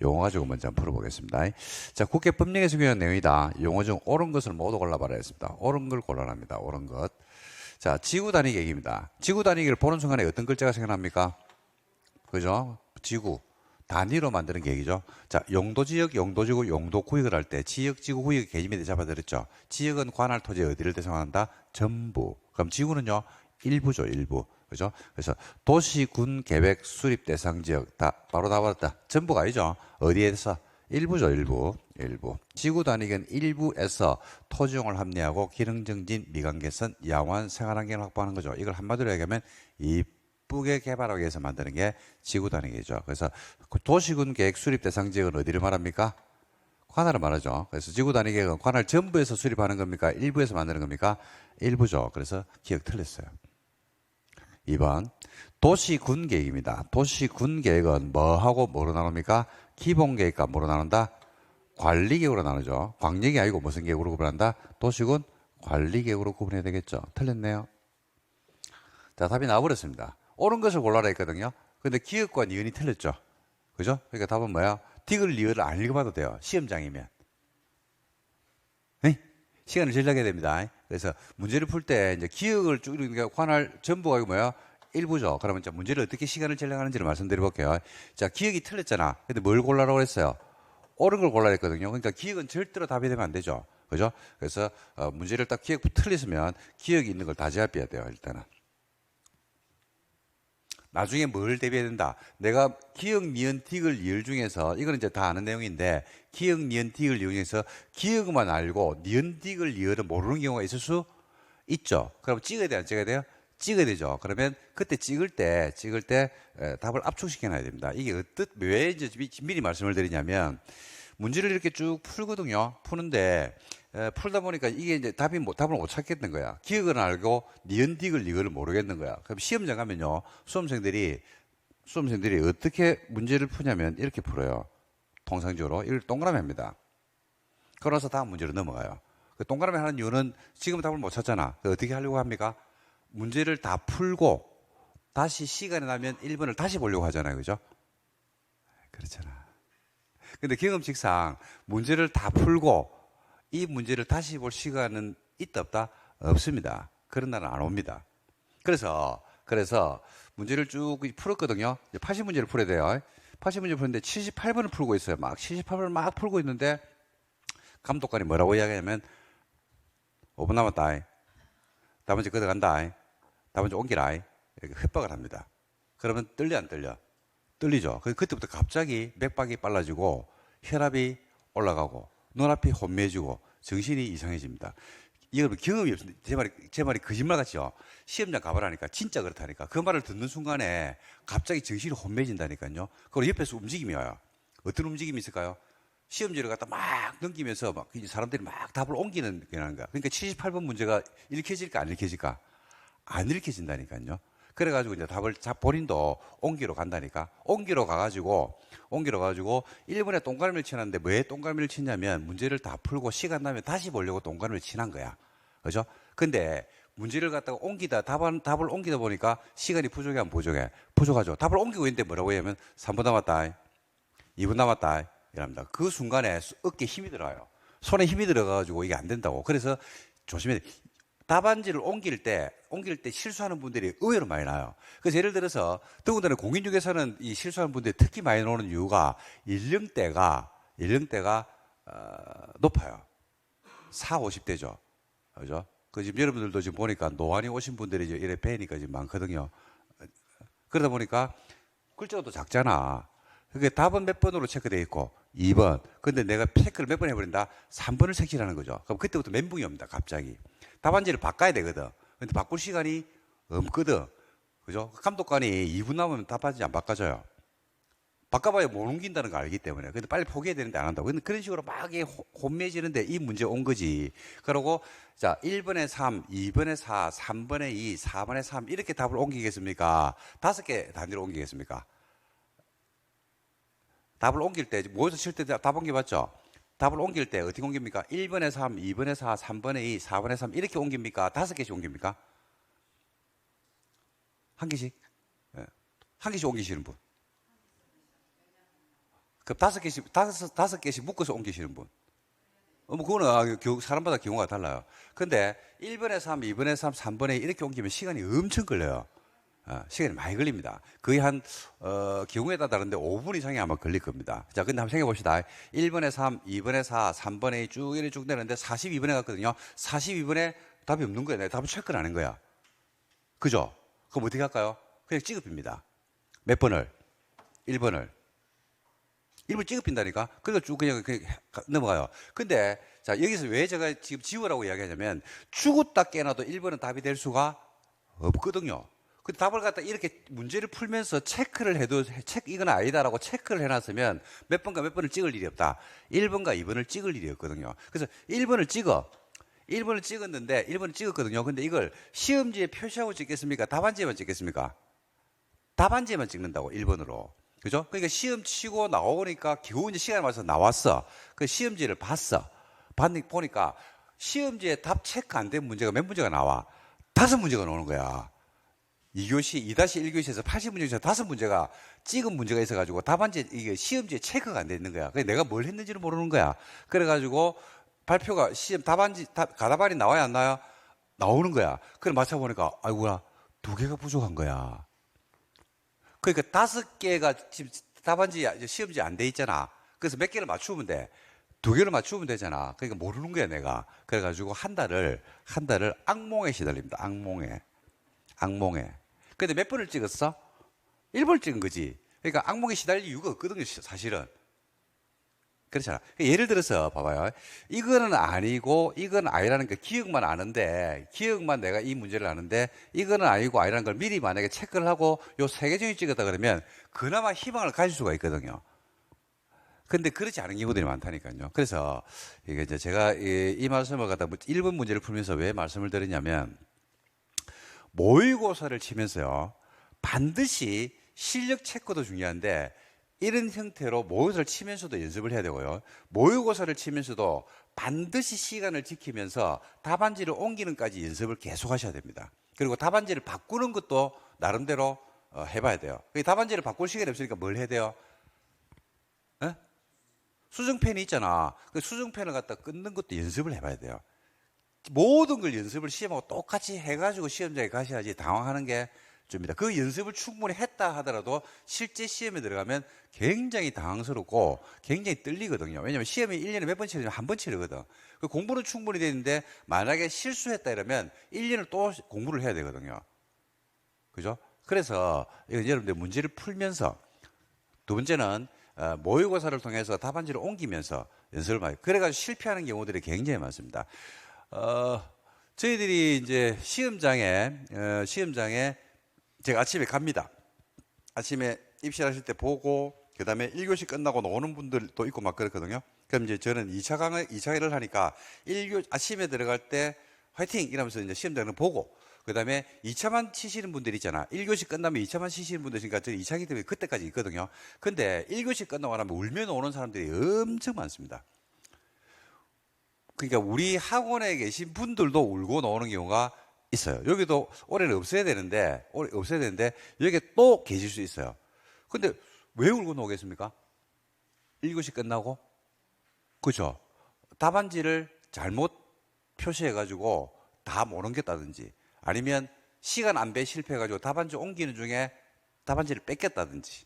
용어 가지고 먼저 한번 풀어보겠습니다. 자, 국회 법령에서 규정한 내용이다. 용어 중 옳은 것을 모두 골라봐라 했습니다. 옳은 걸 골라랍니다. 옳은 것. 자, 지구 단위 계획입니다. 지구 단위를 보는 순간에 어떤 글자가 생각납니까? 그죠? 지구. 단위로 만드는 계획이죠. 자, 용도지역, 용도지구, 용도구역을 할 때 지역, 지구, 구역 개념에 대해 잡아들였죠. 지역은 관할 토지 어디를 대상한다? 전부. 그럼 지구는요? 일부죠, 일부. 그죠? 그래서 도시, 군, 계획, 수립 대상 지역 다 바로 다 받았다. 전부가 아니죠. 어디에서? 일부죠, 일부. 일부. 지구 단위는 일부에서 토지용을 합리하고 기능 정진, 미관 개선, 양호한 생활 환경을 확보하는 거죠. 이걸 한마디로 얘기하면 이쁘게 개발하기 위해서 만드는 게 지구 단위겠죠. 그래서 도시군 계획 수립 대상 지역은 어디를 말합니까? 관할을 말하죠. 그래서 지구 단위 계획은 관할 전부에서 수립하는 겁니까? 일부에서 만드는 겁니까? 일부죠. 그래서 기억 틀렸어요. 2번 도시군 계획입니다. 도시군 계획은 뭐하고 뭐로 나눕니까? 기본 계획과 뭐로 나눈다? 관리 계획으로 나누죠. 광역이 아니고 무슨 계획으로 구분한다? 도시군 관리 계획으로 구분해야 되겠죠. 틀렸네요. 자, 답이 나와버렸습니다. 옳은 것을 골라라 했거든요. 근데 기억과 니은이 틀렸죠. 그죠? 그러니까 답은 뭐야? 디귿 리을을 안 읽어봐도 돼요. 시험장이면. 네? 시간을 절약해야 됩니다. 그래서 문제를 풀 때 이제 기억을 쭉 이렇게 관할 전부가 이거 뭐야? 일부죠. 그러면 이제 문제를 어떻게 시간을 절약하는지를 말씀드려 볼게요. 자, 기억이 틀렸잖아. 근데 뭘 골라라고 했어요? 옳은 걸 골라야 했거든요. 그러니까 기억은 절대로 답이 되면 안 되죠. 그죠? 그래서 문제를 딱 기억 틀렸으면 기억이 있는 걸 다 제압해야 돼요. 일단은. 나중에 뭘 대비해야 된다. 내가 기억, 니은, 디귿, 리을 중에서 이거는 이제 다 아는 내용인데 기억, 니은, 디귿, 리을 중에서 기억만 알고 니은, 디귿, 리을은 모르는 경우가 있을 수 있죠. 그럼 찍어야 돼요? 안 찍어야 돼요? 찍어야 되죠. 그러면 그때 찍을 때 답을 압축시켜 놔야 됩니다. 이게 왜 이제 미리 말씀을 드리냐면 문제를 이렇게 쭉 풀거든요. 푸는데 풀다 보니까 이게 이제 답을 못 찾겠는 거야. 기억은 알고 니은, 디귿, 리을을 모르겠는 거야. 그럼 시험장 가면요. 수험생들이 어떻게 문제를 푸냐면 이렇게 풀어요. 통상적으로 이걸 동그라미 합니다. 그러나서 다음 문제로 넘어가요. 그 동그라미 하는 이유는 지금 답을 못 찾잖아. 어떻게 하려고 합니까? 문제를 다 풀고 다시 시간이 나면 1번을 다시 보려고 하잖아요. 그죠? 그렇잖아. 근데 경험칙상 문제를 다 풀고 이 문제를 다시 볼 시간은 있다 없다? 없습니다. 그런 날은 안 옵니다. 그래서 문제를 쭉 풀었거든요. 80문제를 풀어야 돼요. 80문제 풀었는데 78번을 풀고 있어요. 막 78번을 막 풀고 있는데 감독관이 뭐라고 이야기하냐면 5분 남았다. 다음 문제 걷어간다. 다음 문제 옮기라. 이렇게 협박을 합니다. 그러면 떨려 안 떨려? 떨리죠. 그때부터 갑자기 맥박이 빨라지고 혈압이 올라가고 눈앞이 혼미해지고 정신이 이상해집니다. 여러분 경험이 없습니다. 제 말이 거짓말 같죠? 시험장 가보라니까 진짜 그렇다니까. 그 말을 듣는 순간에 갑자기 정신이 혼미해진다니까요. 그리고 옆에서 움직임이 와요. 어떤 움직임이 있을까요? 시험지를 갖다 막 넘기면서 막 사람들이 막 답을 옮기는 거야. 그러니까 78번 문제가 읽혀질까 안 읽혀질까? 안 읽혀진다니까요. 그래가지고 이제 답을 본인도 옮기러 간다니까. 옮기러 가가지고 1번에 동그라미를 치는데 왜 동그라미를 치냐면 문제를 다 풀고 시간 나면 다시 보려고 동그라미를 치는 거야. 그죠? 근데 문제를 갖다가 답을 옮기다 보니까 시간이 부족해 안 부족해? 부족하죠. 답을 옮기고 있는데 뭐라고 하냐면 3분 남았다. 2분 남았다. 이랍니다. 그 순간에 어깨에 힘이 들어요. 손에 힘이 들어가지고 이게 안 된다고. 그래서 조심해야 돼. 답안지를 옮길 때 실수하는 분들이 의외로 많이 나요. 그래서 예를 들어서 더군다나 공인중개사는 이 실수하는 분들이 특히 많이 나오는 이유가 연령대가 높아요. 4, 50대죠. 그죠? 그 지금 여러분들도 지금 보니까 노안이 오신 분들이 이제 이래 뵈니까 지금 많거든요. 그러다 보니까 글자가 또 작잖아. 그게 답은 몇 번으로 체크되어 있고 2번. 근데 내가 체크를 몇 번 해버린다? 3번을 색칠하는 거죠. 그럼 그때부터 멘붕이 옵니다. 갑자기. 답안지를 바꿔야 되거든. 근데 바꿀 시간이 없거든. 그죠? 감독관이 2분 남으면 답안지 안 바꿔줘요. 바꿔봐야 못 옮긴다는 걸 알기 때문에. 근데 빨리 포기해야 되는데 안 한다고. 근데 그런 식으로 막 혼미해지는데 이 문제 온 거지. 그러고, 자, 1번에 3, 2번에 4, 3번에 2, 4번에 3, 이렇게 답을 옮기겠습니까? 5개 단위로 옮기겠습니까? 답을 옮길 때, 모여서 칠 때 답 옮겨봤죠? 답을 옮길 때 어떻게 옮깁니까? 1번에 3, 2번에 4, 3번에 2, 4번에 3 이렇게 옮깁니까? 5개씩 옮깁니까? 한 개씩? 한 개씩 옮기시는 분. 그 다섯 개씩 묶어서 옮기시는 분. 뭐 그거는 사람마다 경우가 달라요. 근데 1번에 3, 2번에 3, 3번에 이렇게 옮기면 시간이 엄청 걸려요. 시간이 많이 걸립니다. 거의 경우에 따라 다른데 5분 이상이 아마 걸릴 겁니다. 자, 근데 한번 생각해 봅시다. 1번에 3, 2번에 4, 3번에 2 쭉 이렇게 쭉 내는데 42번에 갔거든요. 42번에 답이 없는 거예요. 내가 답을 체크를 안 한 거야. 그죠? 그럼 어떻게 할까요? 그냥 찌급입니다. 몇 번을? 1번을. 1번 찌급힌다니까? 그러니까 쭉 그냥 넘어가요. 근데, 자, 여기서 왜 제가 지금 지우라고 이야기하냐면, 죽었다 깨나도 1번은 답이 될 수가 없거든요. 근데 답을 갖다 이렇게 문제를 풀면서 체크를 해도, 이건 아니다라고 체크를 해놨으면 몇 번과 몇 번을 찍을 일이 없다. 1번과 2번을 찍을 일이 없거든요. 그래서 1번을 찍어. 1번을 찍었는데, 1번을 찍었거든요. 근데 이걸 시험지에 표시하고 찍겠습니까? 답안지에만 찍겠습니까? 답안지에만 찍는다고, 1번으로. 그죠? 그러니까 시험 치고 나오니까 겨우 이제 시간이 맞아서 나왔어. 그 시험지를 봤어. 보니까 시험지에 답 체크 안 된 문제가 몇 문제가 나와? 5문제가 나오는 거야. 2교시, 2-1교시에서 80문제 중에서 5문제가 찍은 문제가 있어가지고 답안지, 이게 시험지에 체크가 안 돼 있는 거야. 그래서 내가 뭘 했는지를 모르는 거야. 그래가지고 발표가 시험 가답안이 나와야 안 나와요? 나오는 거야. 그래 맞춰보니까, 아이고야, 2개가 부족한 거야. 그러니까 5개가 지금 답안지, 시험지 안 돼 있잖아. 그래서 몇 개를 맞추면 돼. 2개를 맞추면 되잖아. 그러니까 모르는 거야, 내가. 그래가지고 한 달을 악몽에 시달립니다. 악몽에. 근데 몇 번을 찍었어? 1번을 찍은 거지. 그러니까 악몽에 시달릴 이유가 없거든요, 사실은. 그렇잖아. 예를 들어서 봐봐요. 이거는 아니고 이건 아니라는 게 기억만 아는데, 기억만 내가 이 문제를 아는데 이거는 아니고 아니라는 걸 미리 만약에 체크를 하고 요 3개 중에 찍었다 그러면 그나마 희망을 가질 수가 있거든요. 근데 그렇지 않은 경우들이 많다니까요. 그래서 이게 이제 제가 이 말씀을 갖다 1번 문제를 풀면서 왜 말씀을 드리냐면, 모의고사를 치면서요, 반드시 실력 체크도 중요한데 이런 형태로 모의고사를 치면서도 연습을 해야 되고요. 모의고사를 치면서도 반드시 시간을 지키면서 답안지를 옮기는까지 연습을 계속 하셔야 됩니다. 그리고 답안지를 바꾸는 것도 나름대로 해봐야 돼요. 답안지를 바꿀 시간이 없으니까 뭘 해야 돼요? 에? 수정펜이 있잖아. 그 수정펜을 갖다 끊는 것도 연습을 해봐야 돼요. 모든 걸 연습을 시험하고 똑같이 해가지고 시험장에 가셔야지 당황하는 게 줍니다. 그 연습을 충분히 했다 하더라도 실제 시험에 들어가면 굉장히 당황스럽고 굉장히 떨리거든요. 왜냐하면 시험이 1년에 몇 번 치르면 한 번 치르거든. 그 공부는 충분히 되는데 만약에 실수했다 이러면 1년을 또 공부를 해야 되거든요. 그죠? 그래서 여러분들 문제를 풀면서, 두 번째는 모의고사를 통해서 답안지를 옮기면서 연습을 많이, 그래가지고 실패하는 경우들이 굉장히 많습니다. 저희들이 이제 시험장에 제가 아침에 갑니다. 아침에 입실하실 때 보고, 그 다음에 1교시 끝나고 나오는 분들도 있고 막 그렇거든요. 그럼 이제 저는 2차를 하니까 아침에 들어갈 때 화이팅! 이러면서 이제 시험장을 보고, 그 다음에 2차만 치시는 분들 있잖아. 1교시 끝나면 2차만 치시는 분들 있으니까 저는 2차기 때문에 그때까지 있거든요. 근데 1교시 끝나고 나면 울며 오는 사람들이 엄청 많습니다. 그러니까 우리 학원에 계신 분들도 울고 나오는 경우가 있어요. 여기도 올해는 없어야 되는데 여기 또 계실 수 있어요. 근데 왜 울고 나오겠습니까? 1교시 끝나고? 그죠? 답안지를 잘못 표시해가지고 다 못 옮겼다든지, 아니면 시간 안배 실패해가지고 답안지 옮기는 중에 답안지를 뺏겼다든지,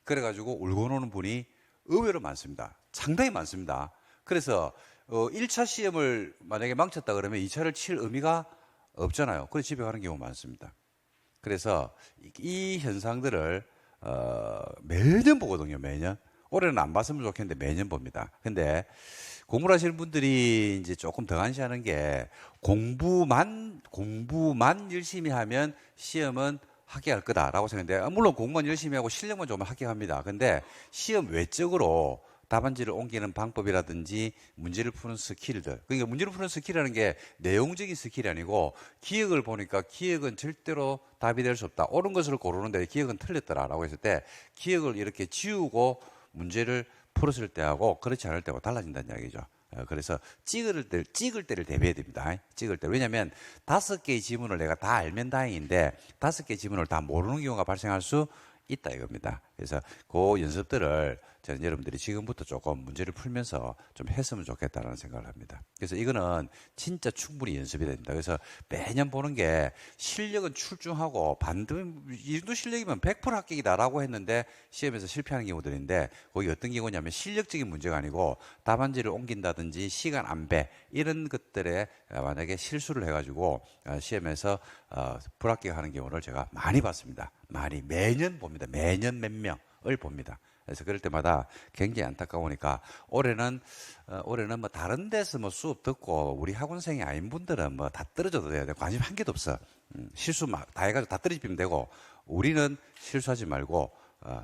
그래가지고 울고 노는 분이 의외로 많습니다. 상당히 많습니다. 그래서 1차 시험을 만약에 망쳤다 그러면 2차를 칠 의미가 없잖아요. 그래서 집에 가는 경우가 많습니다. 그래서 이 현상들을 매년 보거든요. 매년. 올해는 안 봤으면 좋겠는데 매년 봅니다. 근데 공부를 하시는 분들이 이제 조금 더 간시하는 게, 공부만 열심히 하면 시험은 합격할 거다라고 생각하는데, 물론 공부만 열심히 하고 실력만 좋으면 합격합니다. 근데 시험 외적으로 답안지를 옮기는 방법이라든지 문제를 푸는 스킬들, 그러니까 문제를 푸는 스킬이라는 게 내용적인 스킬이 아니고, 기억을 보니까 기억은 절대로 답이 될 수 없다, 옳은 것을 고르는데 기억은 틀렸더라라고 했을 때 기억을 이렇게 지우고 문제를 풀었을 때하고 그렇지 않을 때하고 달라진다는 이야기죠. 그래서 찍을 때를 대비해야 됩니다. 찍을 때. 왜냐하면 5개의 지문을 내가 다 알면 다행인데 5개의 지문을 다 모르는 경우가 발생할 수 있다 이겁니다. 그래서 그 연습들을 저는 여러분들이 지금부터 조금 문제를 풀면서 좀 했으면 좋겠다라는 생각을 합니다. 그래서 이거는 진짜 충분히 연습이 됩니다. 그래서 매년 보는 게 실력은 출중하고 이 정도 실력이면 100% 합격이다라고 했는데 시험에서 실패하는 경우들인데 거기 어떤 경우냐면 실력적인 문제가 아니고 답안지를 옮긴다든지 시간 안배 이런 것들에 만약에 실수를 해가지고 시험에서 불합격하는 경우를 제가 많이 봤습니다. 많이 매년 봅니다. 매년 몇 명을 봅니다. 그래서 그럴 때마다 굉장히 안타까우니까 올해는 뭐 다른 데서 뭐 수업 듣고 우리 학원생이 아닌 분들은 뭐 다 떨어져도 돼요. 관심 한 개도 없어. 실수 막 다 해가지고 다 떨어지면 되고 우리는 실수하지 말고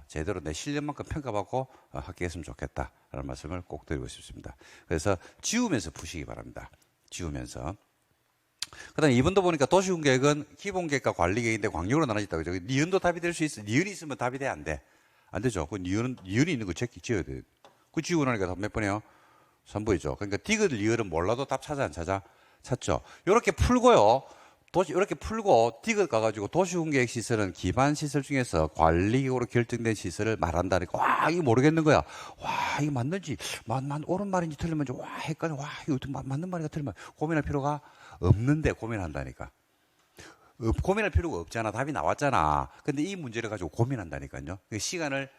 제대로 내 실력만큼 평가받고 합격했으면 좋겠다라는 말씀을 꼭 드리고 싶습니다. 그래서 지우면서 푸시기 바랍니다. 지우면서. 그다음에 이번도 보니까 도시군계획은 기본계획과 관리계획인데 광역으로 나눠졌다고 그죠? 니은도 답이 될 수 있어. 니은이 있으면 답이 돼, 안 돼? 안 되죠. 그 니은이 있는 거 지어야 돼. 그 지우고 나니까 답 몇 번이요? 3번이죠. 그러니까 디귿 리을은 몰라도 답 찾아 안 찾아? 찾죠. 요렇게 풀고요. 이렇게 풀고 디귿 가가지고 도시군계획 시설은 기반 시설 중에서 관리계획으로 결정된 시설을 말한다니까 와 이거 모르겠는 거야. 와 이게 맞는지 옳은 말인지 틀린 말인지 와 헷갈려. 와 이거 어떻게 맞는 말인가 틀린 말 고민할 필요가 없는데 고민한다니까. 고민할 필요가 없잖아. 답이 나왔잖아. 근데 이 문제를 가지고 고민한다니까요. 시간을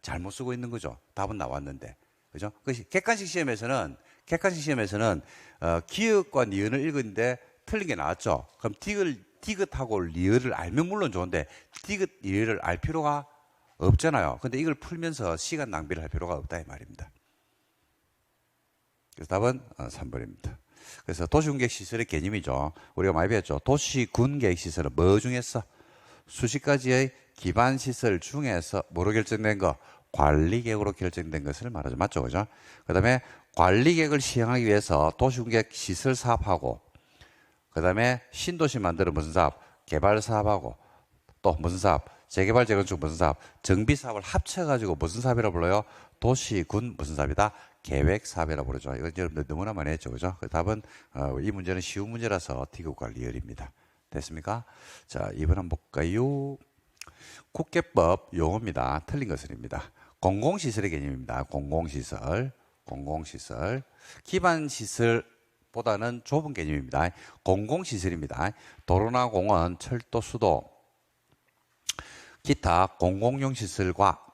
잘못 쓰고 있는 거죠. 답은 나왔는데. 그죠? 객관식 시험에서는 기역과 니은을 읽었는데 틀린 게 나왔죠. 그럼 디귿하고 리을을 알면 물론 좋은데 디귿 리을을 알 필요가 없잖아요. 근데 이걸 풀면서 시간 낭비를 할 필요가 없다 이 말입니다. 그래서 답은 3번입니다. 그래서 도시군계획 시설의 개념이죠. 우리가 많이 배웠죠. 도시군계획 시설은 뭐 중에서 수십 가지의 기반 시설 중에서 뭐로 결정된 거? 관리계획으로 결정된 것을 말하죠. 맞죠? 그죠? 그 다음에 관리계획을 시행하기 위해서 도시군계획 시설 사업하고 그 다음에 신도시 만드는 무슨 사업? 개발 사업하고 또 무슨 사업? 재개발 재건축 무슨 사업? 정비 사업을 합쳐가지고 무슨 사업이라고 불러요? 도시군 무슨 사업이다? 계획 사업이라고 부르죠. 이건 여러분들 너무나 많이 했죠. 그죠? 그 답은 이 문제는 쉬운 문제라서 디귿과 리을입니다. 됐습니까? 자, 2번 한번 볼까요? 국계법 용어입니다. 틀린 것은입니다. 공공시설의 개념입니다. 공공시설. 기반시설보다는 좁은 개념입니다. 공공시설입니다. 도로나 공원, 철도, 수도, 기타 공공용 시설과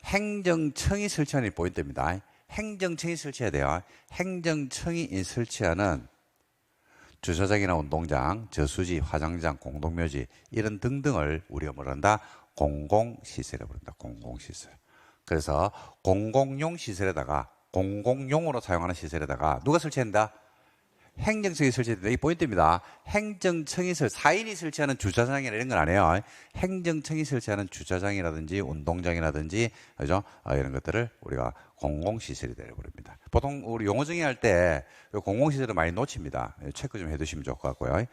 행정청이 설치하는 포인트입니다. 행정청이 설치해야 돼요. 행정청이 설치하는 주차장이나 운동장, 저수지, 화장장, 공동묘지 이런 등등을 우리가 뭐란다? 공공시설이라고 부른다. 공공시설. 그래서 공공용 시설에다가 공공용으로 사용하는 시설에다가 누가 설치한다? 행정청이 설치된다. 이 포인트입니다. 행정청이 4인이 설치하는 주차장이나 이런 건 안 해요. 행정청이 설치하는 주차장이라든지 운동장이라든지 그죠? 이런 것들을 우리가 공공시설이라고 부릅니다. 보통 우리 용어 정의할 때 공공시설을 많이 놓칩니다. 체크 좀 해두시면 좋을 것 같고요.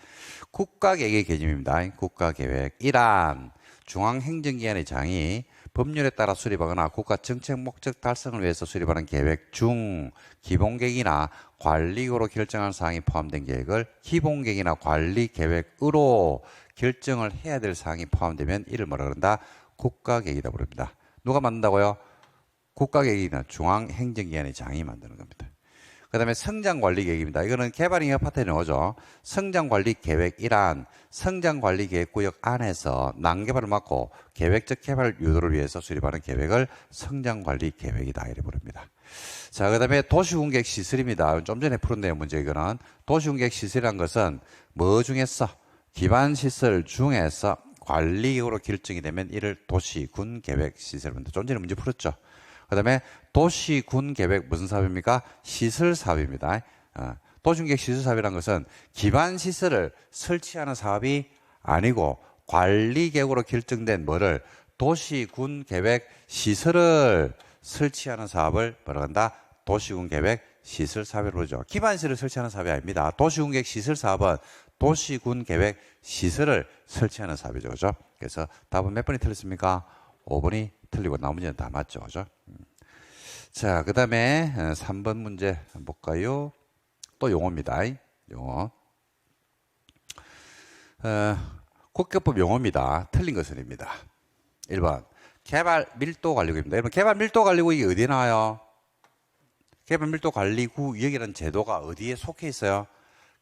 국가계획의 개념입니다. 국가계획 1안 중앙행정기관의 장이 법률에 따라 수립하거나 국가 정책 목적 달성을 위해서 수립하는 계획 중 기본계획이나 관리계획으로 결정한 사항이 포함된 계획을 기본계획이나 관리계획으로 결정을 해야 될 사항이 포함되면 이를 뭐라 그런다? 국가계획이다 부릅니다. 누가 만든다고요? 국가계획이나 중앙행정기관의 장이 만드는 겁니다. 그 다음에 성장관리계획입니다. 이거는 개발잉 협파트에 나오죠. 성장관리계획 1안 성장관리계획구역 안에서 난개발을 막고 계획적 개발 유도를 위해서 수립하는 계획을 성장관리계획이다 이렇게 부릅니다. 자, 그 다음에 도시군계획 시설입니다. 좀 전에 푸른 내용 문제 이거는 도시군계획 시설이란 것은 뭐 중에서 기반시설 중에서 관리계획으로 결정이 되면 이를 도시군계획 시설입니다. 좀 전에 문제 풀었죠. 그 다음에 도시군계획 무슨 사업입니까? 시설사업입니다. 도시군계획 시설사업이라는 것은 기반시설을 설치하는 사업이 아니고 관리계획으로 결정된 뭐를 도시군계획 시설을 설치하는 사업을 뭐라고 한다? 도시군계획 시설사업이라고 그러죠. 기반시설을 설치하는 사업이 아닙니다. 도시군계획 시설사업은 도시군계획 시설을 설치하는 사업이죠. 그죠? 그래서 답은 몇 번이 틀렸습니까? 5번이 틀리고 나머지는 다 맞죠. 그죠? 자, 그 다음에 3번 문제 볼까요? 또 용어입니다. 용어. 국교법 용어입니다. 틀린 것은입니다. 1번 개발 밀도 관리구입니다. 여러분 개발 밀도 관리구역이 어디에 나와요? 개발 밀도 관리구역이라는 제도가 어디에 속해 있어요?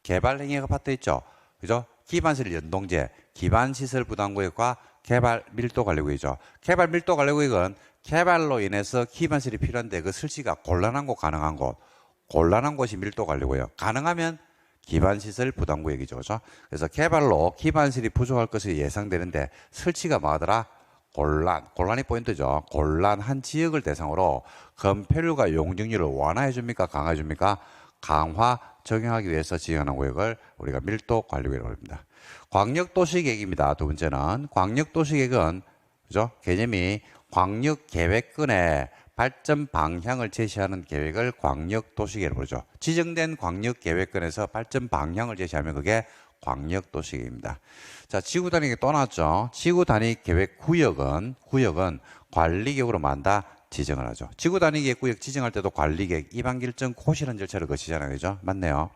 개발 행위가 파트 있죠. 그죠? 기반시설 연동제, 기반시설 부담구역과 개발 밀도 관리구역이죠. 개발 밀도 관리구역은 개발로 인해서 기반시설이 필요한데 그 설치가 곤란한 곳, 가능한 곳, 곤란한 곳이 밀도 관리구역. 가능하면 기반시설 부담구역이죠. 그죠? 그래서 개발로 기반시설이 부족할 것이 예상되는데 설치가 뭐하더라? 곤란이 포인트죠. 곤란한 지역을 대상으로 건폐율과 용적률을 완화해 줍니까? 강화해 줍니까? 강화 적용하기 위해서 지정하는 구역을 우리가 밀도 관리구역이라고 합니다. 광역도시계획입니다. 두 번째는 광역도시계획은 그죠? 개념이 광역계획권의 발전 방향을 제시하는 계획을 광역도시계획으로 부르죠. 지정된 광역계획권에서 발전 방향을 제시하면 그게 광역도시계획입니다. 자, 지구 단위 또 나왔죠. 지구 단위 계획 구역은 관리계획으로 만다 지정을 하죠. 지구 단위 계획 구역 지정할 때도 관리계획 입안 결정 고시라는 절차를 거치잖아요. 그죠? 맞네요.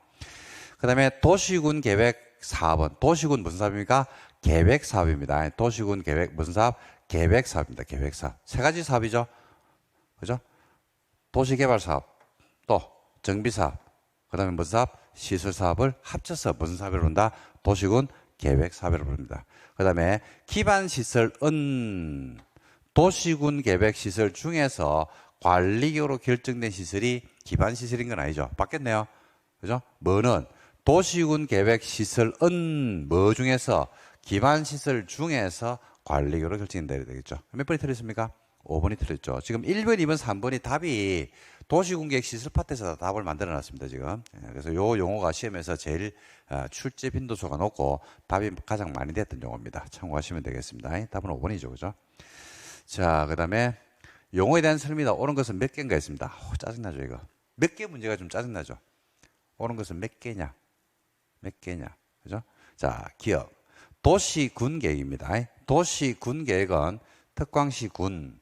그다음에 도시군 계획 사업은 도시군 무슨 사업입니까? 계획 사업입니다. 도시군 계획 무슨 사업? 계획 사업입니다. 계획 사업. 세 가지 사업이죠. 그죠? 도시개발 사업, 또 정비 사업, 그다음에 무슨 사업? 시설 사업을 합쳐서 무슨 사업을 부른다? 도시군 계획 사업을 부릅니다. 그다음에 기반 시설은 도시군 계획 시설 중에서 관리계획으로 결정된 시설이 기반 시설인 건 아니죠. 바뀌었네요. 그죠? 뭐는 도시군 계획 시설은 뭐 중에서 기반 시설 중에서 관리계획으로 결정된다 되겠죠. 몇 번이 틀렸습니까? 5번이 틀렸죠. 지금 1번, 2번, 3번이 답이 도시군계획 시설 파트에서 답을 만들어 놨습니다, 지금. 그래서 요 용어가 시험에서 제일 출제 빈도수가 높고 답이 가장 많이 됐던 용어입니다. 참고하시면 되겠습니다. 답은 5번이죠, 그죠? 자, 그 다음에 용어에 대한 설명이다. 옳은 것은 몇 개인가 했습니다. 짜증나죠, 이거. 몇 개 문제가 좀 짜증나죠. 옳은 것은 몇 개냐? 몇 개냐? 그죠? 자, 기억. 도시군계획입니다. 도시군계획은 특광시 군,